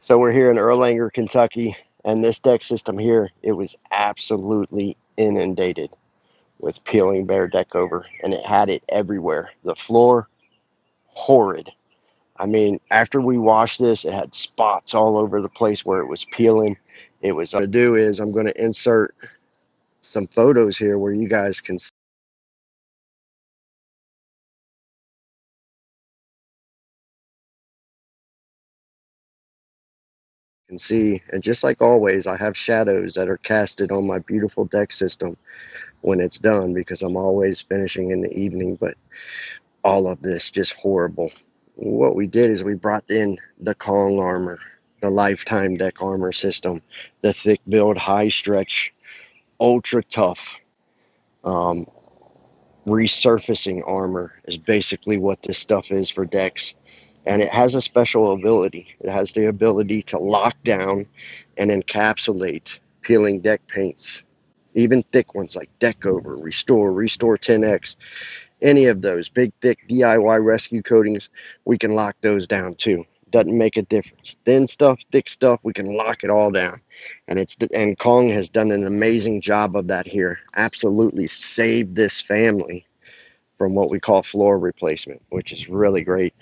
So we're here in Erlanger, Kentucky, and this deck system here, it was absolutely inundated with Peeling Behr Deck Over, and it had it everywhere. The floor, horrid. I mean, after we washed this, it had spots all over the place where it was peeling. It was, what I'm going to do is I'm going to insert some photos here where you guys can see. And just like always, I have shadows that are casted on my beautiful deck system when it's done, because I'm always finishing in the evening. But all of this just horrible. What we did is we brought in the Kong armor, the lifetime deck armor system, the thick build, high stretch, ultra tough um, resurfacing armor is basically what this stuff is for decks. And it has a special ability. It has the ability to lock down and encapsulate peeling deck paints, even thick ones like Deck Over, Restore 10X. Any of those big, thick DIY rescue coatings, we can lock those down too. Doesn't make a difference. Thin stuff, thick stuff, we can lock it all down. And Kong has done an amazing job of that here. Absolutely saved this family from what we call floor replacement, which is really great.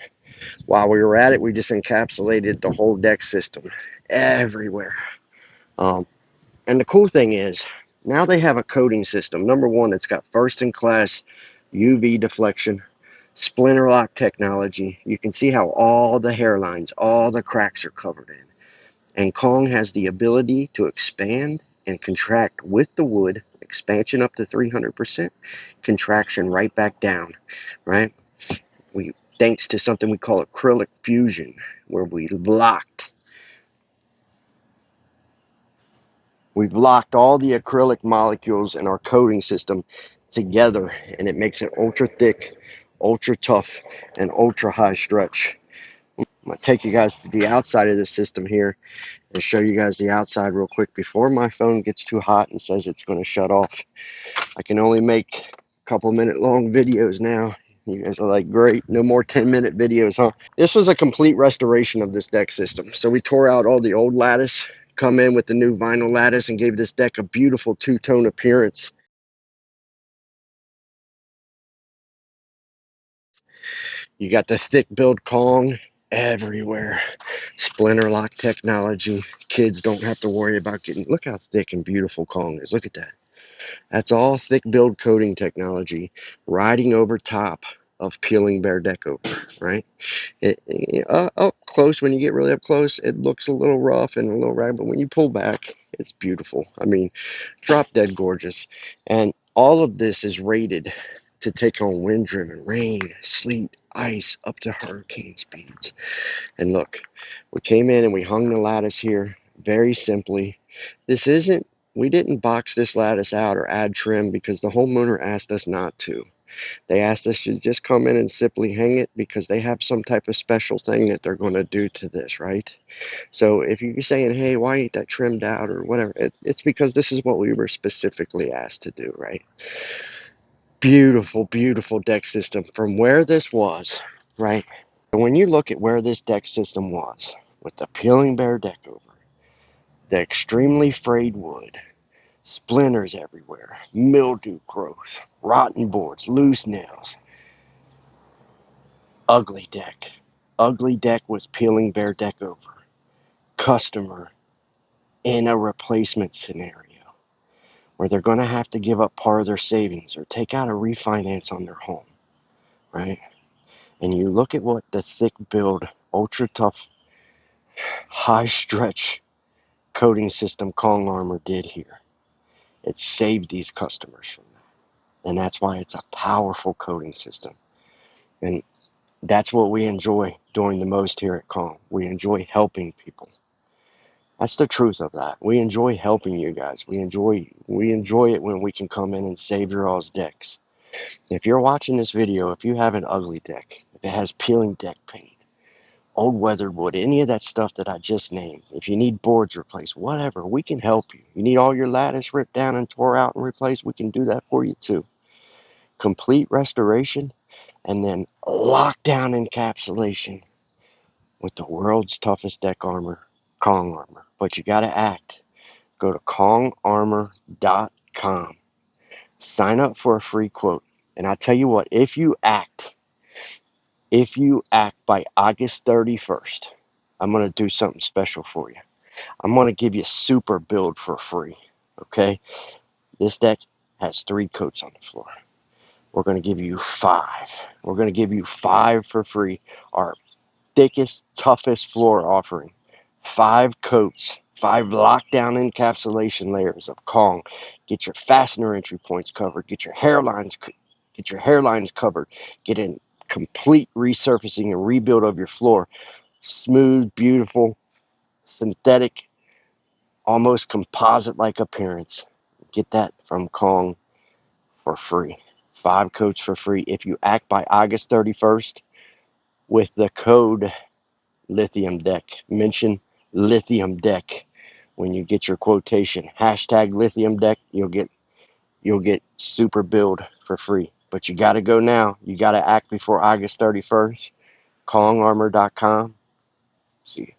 While we were at it, we just encapsulated the whole deck system everywhere. And the cool thing is, now they have a coating system. Number one, it's got first in class UV deflection, splinter lock technology. You can see how all the hairlines, all the cracks are covered in. And Kong has the ability to expand and contract with the wood, expansion up to 300%, contraction right back down, right? Thanks to something we call acrylic fusion, where we've locked all the acrylic molecules in our coating system together, and it makes it ultra thick, ultra tough, and ultra high stretch. I'm going to take you guys to the outside of the system here and show you guys the outside real quick before my phone gets too hot and says it's going to shut off. I can only make a couple minute long videos now. You guys are like, great, no more 10-minute videos, huh? This was a complete restoration of this deck system. So we tore out all the old lattice, come in with the new vinyl lattice, and gave this deck a beautiful two-tone appearance. You got the thick build Kong everywhere. Splinter lock technology. Kids don't have to worry about getting, look how thick and beautiful Kong is. Look at that. That's all thick build coating technology riding over top of Peeling Behr Deck Over, right? Up close, when you get really up close, it looks a little rough and a little ragged, but when you pull back, it's beautiful. I mean, drop dead gorgeous. And all of this is rated to take on wind-driven rain, sleet, ice, up to hurricane speeds. And look, we came in and we hung the lattice here very simply. We didn't box this lattice out or add trim because the homeowner asked us not to. They asked us to just come in and simply hang it because they have some type of special thing that they're going to do to this, right? So if you're saying, hey, why ain't that trimmed out or whatever, it's because this is what we were specifically asked to do, right? Beautiful, beautiful deck system from where this was, right? And when you look at where this deck system was, with the Peeling Behr Deck Over, the extremely frayed wood, splinters everywhere, mildew growth, rotten boards, loose nails, ugly deck. Ugly deck was Peeling Behr Deck Over. Customer in a replacement scenario where they're going to have to give up part of their savings or take out a refinance on their home, right? And you look at what the thick build, ultra tough, high stretch coating system Kong Armor did here. It saved these customers from that. And that's why it's a powerful coating system. And that's what we enjoy doing the most here at Kong. We enjoy helping people. That's the truth of that. We enjoy helping you guys. We enjoy it when we can come in and save your all's decks. If you're watching this video, if you have an ugly deck, if it has peeling deck paint, old weathered wood, any of that stuff that I just named, if you need boards replaced, whatever, we can help you. You need all your lattice ripped down and tore out and replaced, we can do that for you too. Complete restoration and then lockdown encapsulation with the world's toughest deck armor Kong Armor. But you got to act. Go to kongarmor.com. Sign up for a free quote. And I tell you what, if you act by August 31st, I'm going to do something special for you. I'm going to give you super build for free. Okay? This deck has 3 coats on the floor. We're going to give you 5. We're going to give you 5 for free. Our thickest, toughest floor offering. 5 coats, 5 lockdown encapsulation layers of Kong. Get your fastener entry points covered. Get your hairlines covered. Get in complete resurfacing and rebuild of your floor. Smooth, beautiful, synthetic, almost composite-like appearance. Get that from Kong for free. 5 coats for free if you act by August 31st with the code Lithium Deck. Mention Lithium Deck when you get your quotation. Hashtag Lithium Deck. You'll get super build for free. But you got to go now. You got to act before August 31st. KongArmor.com. See you.